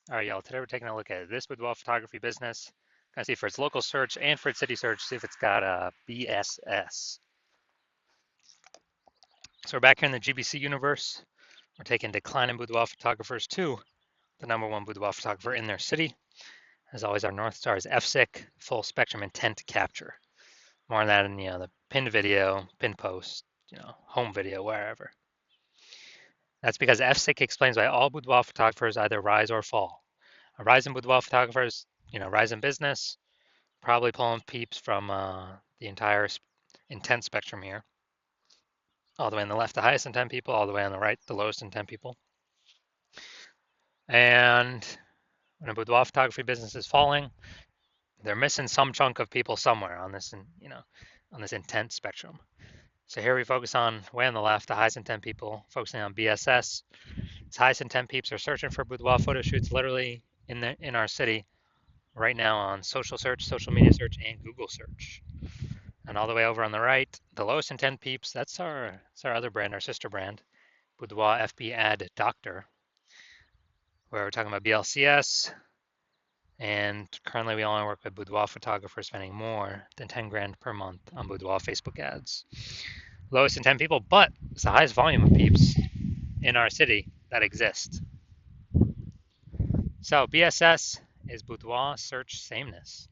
All right, y'all. Today we're taking a look at this boudoir photography business. Gonna see for its local search and for its city search, see if it's got a BSS. So we're back here in the GBC universe. We're taking declining boudoir photographers to the #1 boudoir photographer in their city. As always, our North Star is FSIC, full spectrum intent to capture. More on that in the pinned video, pinned post, home video, wherever. That's because FSIC explains why all boudoir photographers either rise or fall. A rise in boudoir photographers, rise in business, probably pulling peeps from the entire intent spectrum here. All the way on the left, the highest intent people, all the way on the right, the lowest intent people. And when a boudoir photography business is falling, they're missing some chunk of people somewhere on this, on this intent spectrum. So here we focus on way on the left, the highest intent people, focusing on BSS. These highest intent peeps are searching for boudoir photo shoots literally in our city right now on social search, social media search, and Google search. And all the way over on the right, the lowest intent peeps, that's our other brand, our sister brand, Boudoir FB Ad Doctor, where we're talking about BLCS. And currently we only work with boudoir photographers spending more than 10 grand per month on boudoir Facebook ads. Lowest intent people, but it's the highest volume of peeps in our city that exist. So BSS is boudoir search sameness.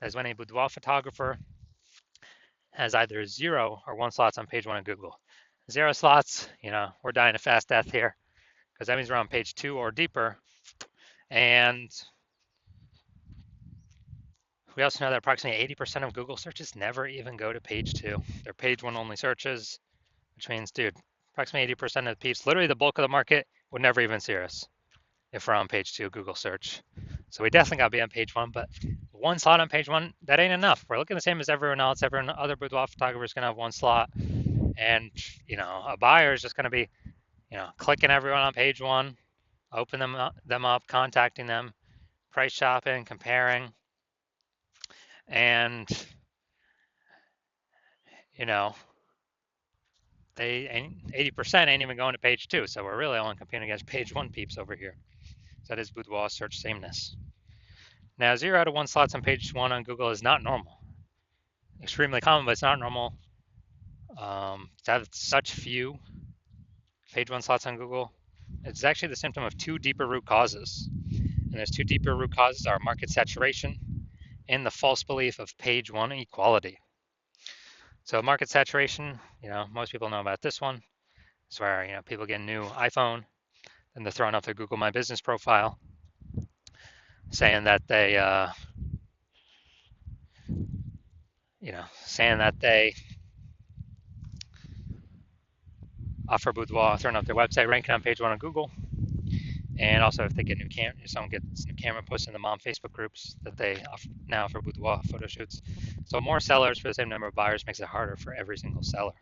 That's when a boudoir photographer has either 0 or 1 slots on page 1 of Google. 0 slots, we're dying a fast death here because that means we're on page 2 or deeper. And we also know that approximately 80% of Google searches never even go to page 2. They're page 1 only searches, which means, dude, approximately 80% of the peeps, literally the bulk of the market, would never even see us if we're on page 2 Google search. So we definitely got to be on page 1, but 1 slot on page 1, that ain't enough. We're looking the same as everyone else. Everyone, other boudoir photographers going to have 1 slot. And, a buyer is just going to be, clicking everyone on page 1, open them up, contacting them, price shopping, comparing. And, they 80% ain't even going to page 2. So we're really only competing against page 1 peeps over here. So that is boudoir search sameness. Now, 0 out of 1 slots on page 1 on Google is not normal. Extremely common, but it's not normal. To have such few page 1 slots on Google, it's actually the symptom of 2 deeper root causes. And those 2 deeper root causes are market saturation and the false belief of page 1 equality. So market saturation, most people know about this one. It's where, people get a new iPhone and they're throwing up their Google My Business profile saying that they, offer boudoir, throwing up their website, ranking on page 1 on Google. And also if they get if someone gets new camera posted in the mom Facebook groups that they now offer boudoir photo shoots. So more sellers for the same number of buyers makes it harder for every single seller.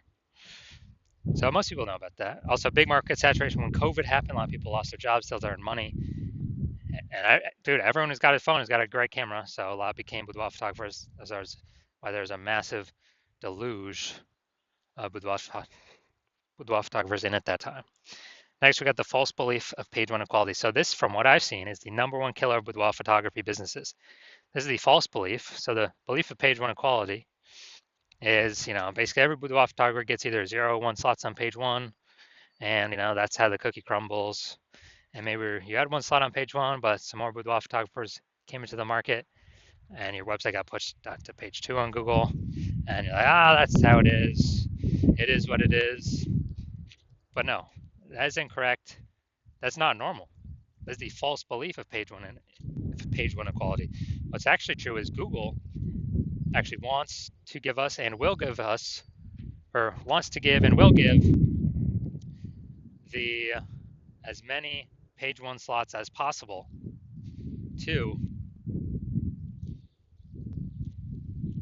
So most people know about that. Also, big market saturation. When COVID happened, a lot of people lost their jobs, still earn money. And dude, everyone who's got his phone has got a great camera, so a lot became boudoir photographers. Why there's a massive deluge of boudoir photographers in at that time. Next, we got the false belief of page 1 equality. So this, from what I've seen, is the #1 killer of boudoir photography businesses. This is the false belief. So the belief of page 1 equality is, basically every boudoir photographer gets either 0 or 1 slots on page 1, and that's how the cookie crumbles. And maybe you had 1 slot on page 1, but some more boudoir photographers came into the market, and your website got pushed to page 2 on Google, and you're like, that's how it is. It is what it is. But no, that is incorrect. That's not normal. That's the false belief of page 1 equality. What's actually true is Google actually wants to give us and will give us, or wants to give and will give the as many page 1 slots as possible to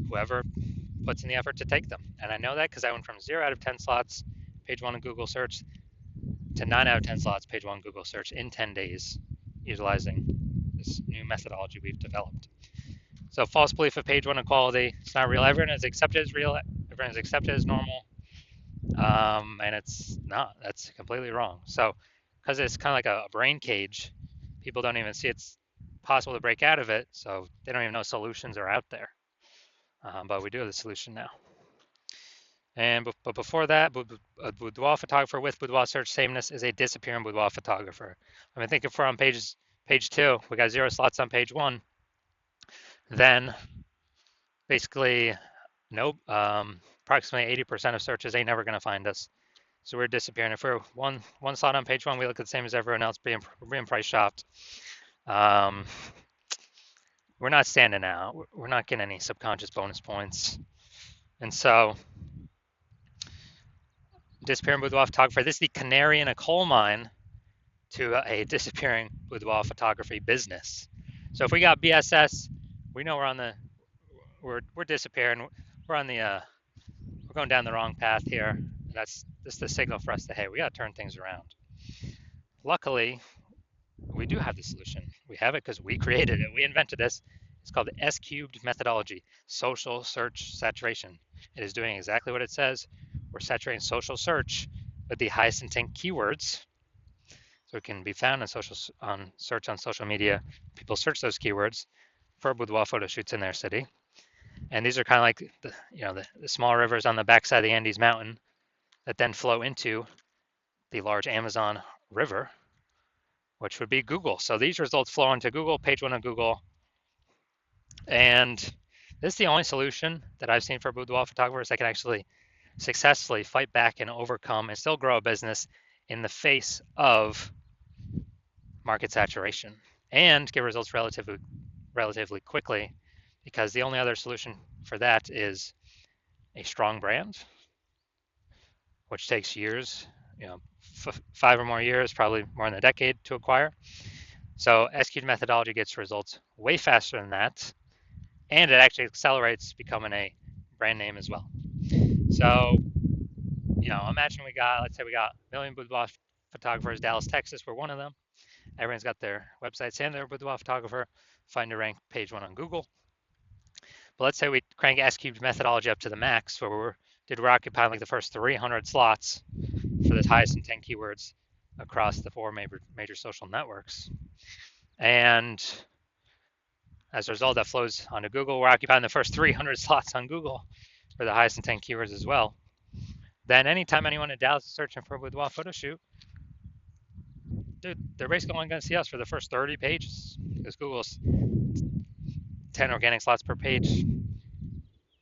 whoever puts in the effort to take them. And I know that because I went from 0 out of 10 slots page 1 in Google search to 9 out of 10 slots page 1 Google search in 10 days, utilizing this new methodology we've developed. So false belief of page 1 equality, it's not real. Everyone is accepted as real, everyone is accepted as normal, and it's not. That's completely wrong. So because it's kind of like a brain cage, people don't even see it's possible to break out of it, so they don't even know solutions are out there. But we do have the solution now. But before that, a boudoir photographer with boudoir search sameness is a disappearing boudoir photographer. I think if we're on page 2, we got 0 slots on page 1, then basically nope, approximately 80% of searches ain't never going to find us. So we're disappearing. If we're one slot on page 1, we look the same as everyone else, being price shopped. We're not standing out. We're not getting any subconscious bonus points. And so, disappearing boudoir photographer, this is the canary in a coal mine to a disappearing boudoir photography business. So if we got BSS, we know we're disappearing. We're going down the wrong path here. That's the signal for us that, hey, we got to turn things around. Luckily, we do have the solution. We have it because we created it. We invented this. It's called the S-cubed methodology, social search saturation. It is doing exactly what it says. We're saturating social search with the highest intent keywords, so it can be found on search on social media. People search those keywords for boudoir photo shoots in their city, and these are kind of like the small rivers on the backside of the Andes Mountain that then flow into the large Amazon River, which would be Google. So these results flow into Google, page 1 of Google. And this is the only solution that I've seen for boudoir photographers that can actually successfully fight back and overcome and still grow a business in the face of market saturation and get results relatively quickly, because the only other solution for that is a strong brand, which takes years, 5 or more years, probably more than a decade to acquire. So S-cubed methodology gets results way faster than that, and it actually accelerates becoming a brand name as well. So, imagine let's say we got a million boudoir photographers. Dallas, Texas, we're one of them. Everyone's got their websites and their boudoir photographer. Find a rank page 1 on Google. But let's say we crank S-cubed methodology up to the max, where we're occupying like the first 300 slots for the highest intent keywords across the 4 major social networks. And as a result, that flows onto Google. We're occupying the first 300 slots on Google for the highest intent keywords as well. Then anytime anyone in Dallas is searching for a boudoir photo shoot, dude, they're basically only going to see us for the first 30 pages, because Google's 10 organic slots per page.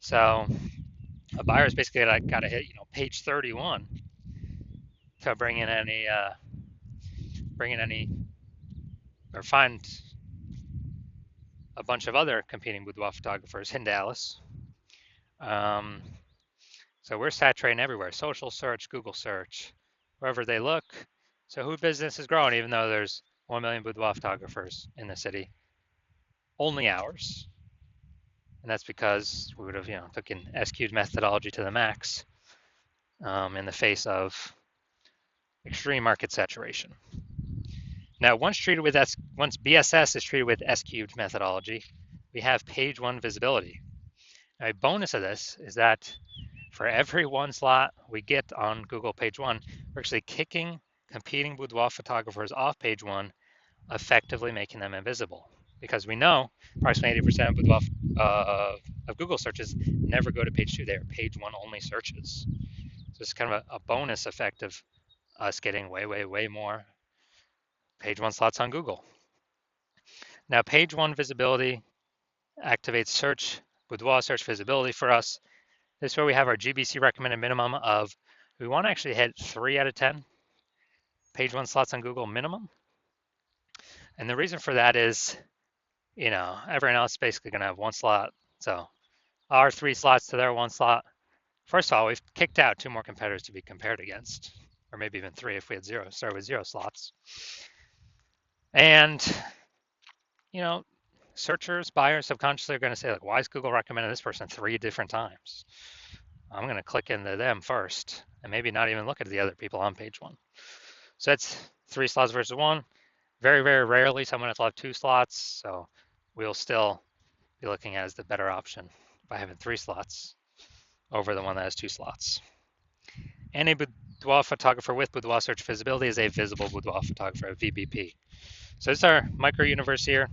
So a buyer's basically got to hit page 31 to bring in any or find a bunch of other competing boudoir photographers in Dallas. So we're saturating everywhere: social search, Google search, wherever they look. So who business is growing, even though there's 1 million boudoir photographers in the city? Only ours. And that's because we would have, taken S-cubed methodology to the max in the face of extreme market saturation. Now, once BSS is treated with S-cubed methodology, we have page 1 visibility. Now, a bonus of this is that for every 1 slot we get on Google page 1, we're actually kicking competing boudoir photographers off page 1, effectively making them invisible. Because we know approximately 80% of boudoir of Google searches never go to page 2. They are page 1 only searches. So it's kind of a bonus effect of us getting way more page 1 slots on Google. Now, page 1 visibility activates boudoir search visibility for us. This is where we have our GBC recommended minimum of, we want to actually hit 3 out of 10 page 1 slots on Google minimum. And the reason for that is, everyone else is basically going to have 1 slot. So our 3 slots to their 1 slot. First of all, we've kicked out 2 more competitors to be compared against, or maybe even 3 if we had started with 0 slots. And, searchers, buyers subconsciously are going to say, like, why is Google recommending this person 3 different times? I'm going to click into them first and maybe not even look at the other people on page 1. So that's 3 slots versus 1. Very, very rarely someone will have 2 slots. So we'll still be looking at as the better option by having 3 slots over the one that has 2 slots. And a boudoir photographer with boudoir search visibility is a visible boudoir photographer, a VBP. So this is our micro universe here.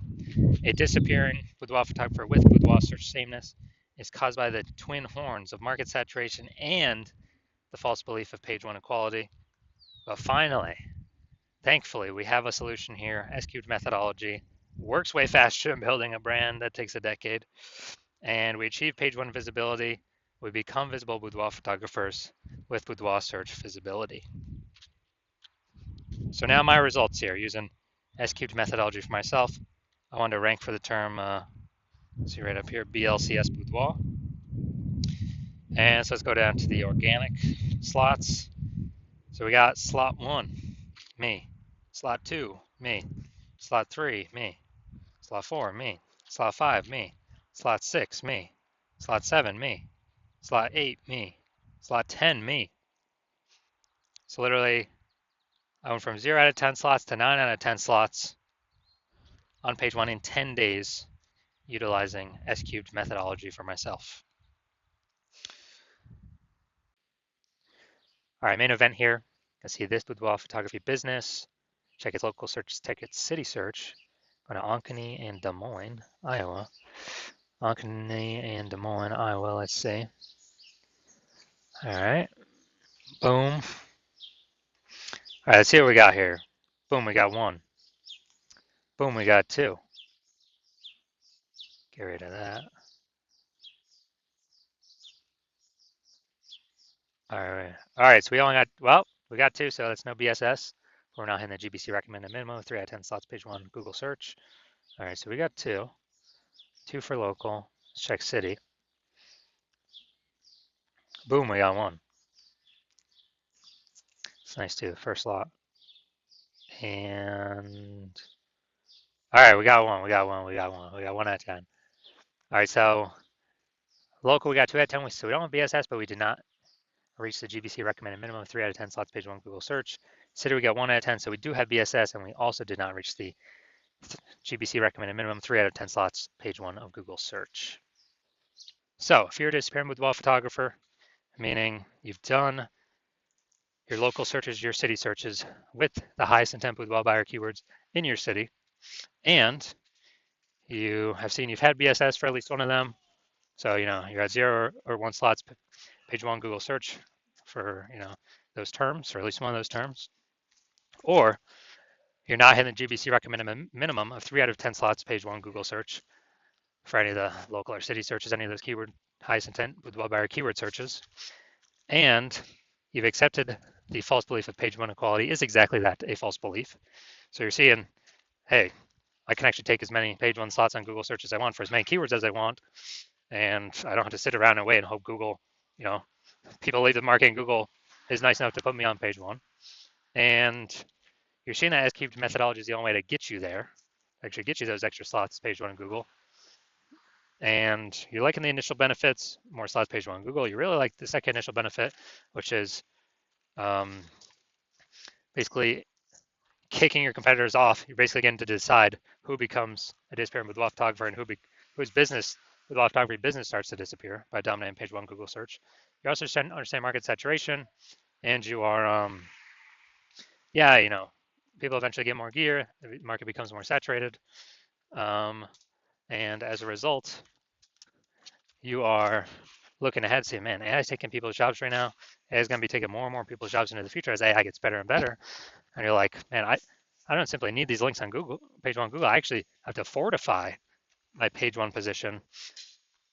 A disappearing boudoir photographer with boudoir search sameness is caused by the twin horns of market saturation and the false belief of page one equality. But finally, thankfully, we have a solution here. S-cubed methodology works way faster than building a brand that takes a decade. And we achieve page one visibility. We become visible boudoir photographers with boudoir search visibility. So now my results here using S-cubed methodology for myself. I want to rank for the term, see right up here, BLCS boudoir. And so let's go down to the organic slots. So we got slot 1, me. Slot 2, me. Slot 3, me. Slot 4, me. Slot 5, me. Slot 6, me. Slot 7, me. Slot 8, me. Slot 10, me. So literally, I went from 0 out of 10 slots to 9 out of 10 slots on page 1 in 10 days utilizing S-cubed methodology for myself. All right, main event here. You can see this boudoir photography business. Check its local search, check its city search. Go to Ankeny and Des Moines, Iowa. Ankeny and Des Moines, Iowa, let's see. All right, boom. All right, let's see what we got here. Boom, we got 1. Boom, we got 2. Get rid of that. All right, so we only got, well, we got 2, so that's no BSS. We're now hitting the GBC recommended minimum, 3 out of 10 slots, page 1, Google search. All right, so we got 2. 2 for local. Let's check city. Boom, we got 1. It's nice too, first slot. And all right, we got 1, we got 1, we got 1, we got 1 out of 10. All right, so local we got 2 out of 10. So we don't have BSS, but we did not reach the GBC recommended minimum, 3 out of 10 slots, page 1 Google search. City we got 1 out of 10, so we do have BSS, and we also did not reach the GBC recommended minimum, 3 out of 10 slots, page 1 of Google search. So if you're a disappearing boudoir photographer, meaning you've done your local searches, your city searches with the highest intent boudoir buyer keywords in your city, and you have seen you've had BSS for at least one of them. So, you're at 0 or 1 slots, page 1 Google search for, those terms, or at least one of those terms. Or you're not hitting the GBC recommended minimum of 3 out of 10 slots, page 1 Google search for any of the local or city searches, any of those keyword highest intent with buyer keyword searches. And you've accepted the false belief of page 1 equality is exactly that, a false belief. So you're seeing, hey, I can actually take as many page 1 slots on Google search as I want for as many keywords as I want. And I don't have to sit around and wait and hope Google, people leave the market and Google is nice enough to put me on page 1. And you're seeing that S-cubed methodology is the only way to get you there, actually get you those extra slots, page 1 in Google. And you're liking the initial benefits, more slots, page 1 in Google. You really like the second initial benefit, which is basically kicking your competitors off. You're basically getting to decide who becomes a disappearing boudoir photographer and whose business boudoir photography business starts to disappear by dominating page 1 Google search. You also understand market saturation, and you are, people eventually get more gear. The market becomes more saturated, and as a result, you are looking ahead, saying, man, AI is taking people's jobs right now. AI is going to be taking more and more people's jobs into the future as AI gets better and better. And you're like, man, I don't simply need these links on Google, page 1 Google. I actually have to fortify my page 1 position.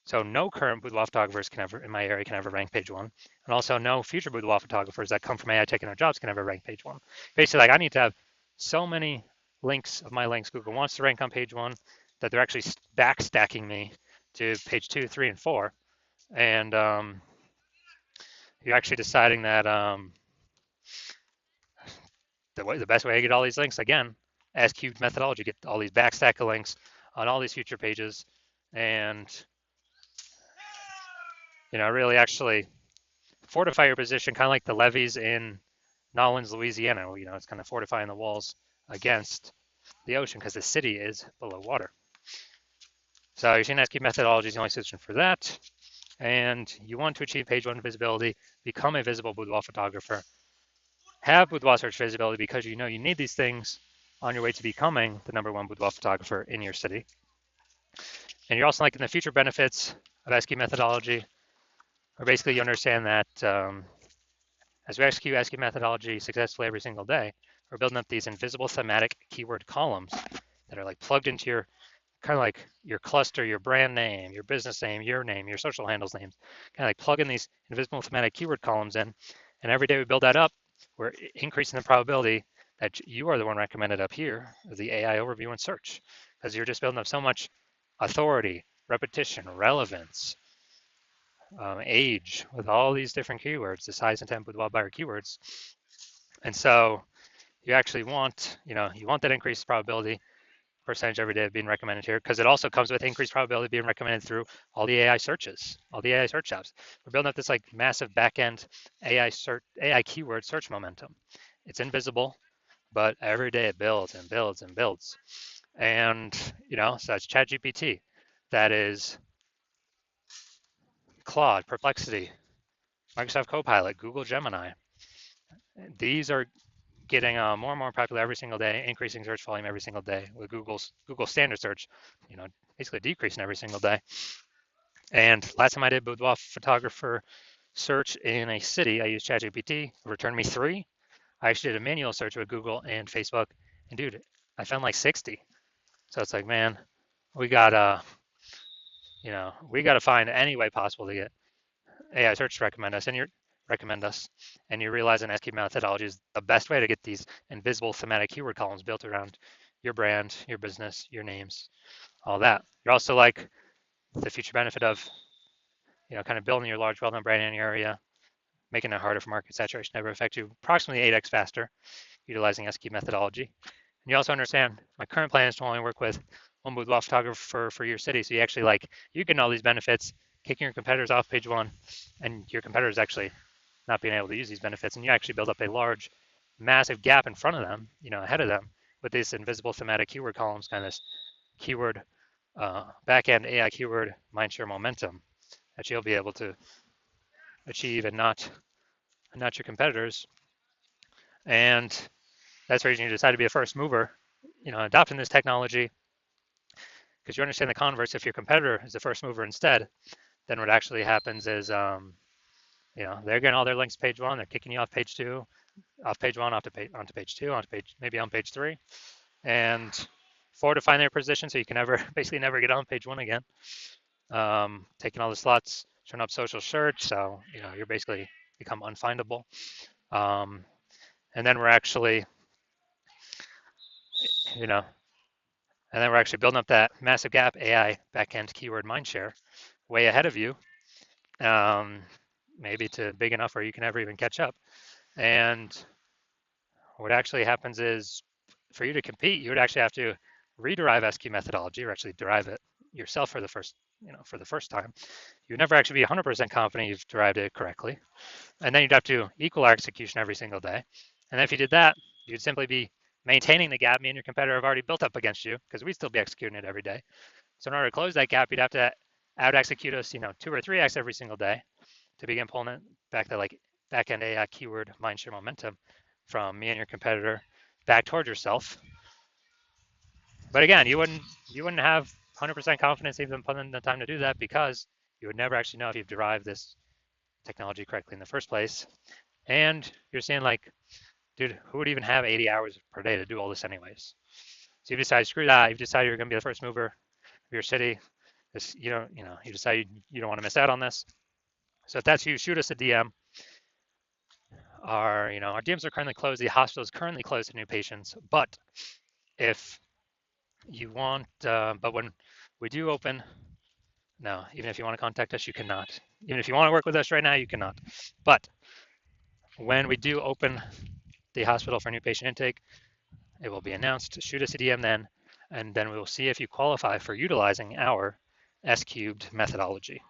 So no current boudoir photographers in my area can ever rank page 1. And also no future boudoir photographers that come from AI taking their jobs can ever rank page 1. Basically, like I need to have so many links of my links Google wants to rank on page 1 that they're actually backstacking me to page 2, 3, and 4. And you're actually deciding that the best way to get all these links, again, S-cubed methodology, get all these backstack of links on all these future pages, and really actually fortify your position, kind of like the levees in Nolens, Louisiana. It's kind of fortifying the walls against the ocean because the city is below water. So you're seeing S-cubed methodology is the only solution for that. And you want to achieve page 1 visibility, become a visible boudoir photographer, have boudoir search visibility because you need these things on your way to becoming the #1 boudoir photographer in your city. And you're also liking the future benefits of SQ methodology, or basically you understand that as we execute SQ methodology successfully every single day, we're building up these invisible thematic keyword columns that are like plugged into your kind of like your cluster, your brand name, your business name, your social handles names, kind of like plugging these invisible thematic keyword columns in. And every day we build that up, we're increasing the probability that you are the one recommended up here, the AI overview and search, because you're just building up so much authority, repetition, relevance, age, with all these different keywords, the size, intent, boudoir buyer keywords. And so you actually want, you want that increased probability percentage every day of being recommended here, because it also comes with increased probability of being recommended through all the AI searches, all the AI search apps. We're building up this like massive backend AI keyword search momentum. It's invisible, but every day it builds and builds and builds. And so that's ChatGPT, that is Claude, Perplexity, Microsoft Copilot, Google Gemini. These are getting more and more popular every single day, increasing search volume every single day, with Google standard search, basically decreasing every single day. And last time I did boudoir photographer search in a city, I used ChatGPT. It returned me 3. I actually did a manual search with Google and Facebook, and dude, I found like 60. So it's like, man, we gotta, we gotta find any way possible to get AI search to recommend us, and you realize an SQ methodology is the best way to get these invisible thematic keyword columns built around your brand, your business, your names, all that. You're also like the future benefit of, kind of building your large, well-known brand in your area, making it harder for market saturation to ever affect you approximately 8x faster, utilizing SQ methodology. And you also understand my current plan is to only work with one boudoir photographer for your city. So you actually you get all these benefits, kicking your competitors off page 1, and your competitors actually not being able to use these benefits, and you actually build up a large, massive gap in front of them, ahead of them, with these invisible thematic keyword columns, kind of this keyword backend AI keyword mindshare momentum that you'll be able to achieve, and not your competitors. And that's the reason you decide to be a first mover, adopting this technology, because you understand the converse. If your competitor is the first mover instead, then what actually happens is, they're getting all their links to page 1, they're kicking you off page 2, off page 1, onto page 2, maybe on page 3, and fortifying their position so you can basically never get on page 1 again. Taking all the slots, turn up social search, so you're basically become unfindable. And then we're actually, building up that massive gap AI backend keyword mindshare way ahead of you, maybe to big enough where you can never even catch up. And what actually happens is, for you to compete, you would actually have to rederive SQ methodology, or actually derive it yourself for the first time. You would never actually be 100% confident you've derived it correctly. And then you'd have to equal our execution every single day. And if you did that, you'd simply be maintaining the gap me and your competitor have already built up against you, because we'd still be executing it every day. So in order to close that gap, you'd have to out execute us, 2 or 3x every single day to begin pulling it back, that back-end AI keyword mindshare momentum from me and your competitor back towards yourself. But again, you wouldn't have 100% confidence even putting the time to do that, because you would never actually know if you've derived this technology correctly in the first place. And you're saying dude, who would even have 80 hours per day to do all this anyways? So you've decided, screw that. You've decided you're going to be the first mover of your city. You decide you don't want to miss out on this. So if that's you, shoot us a DM. Our DMs are currently closed. The hospital is currently closed to new patients. But if you want, but when we do open, no, even if you want to contact us, you cannot. Even if you want to work with us right now, you cannot. But when we do open the hospital for new patient intake, it will be announced. Shoot us a DM then, and then we will see if you qualify for utilizing our S-cubed methodology.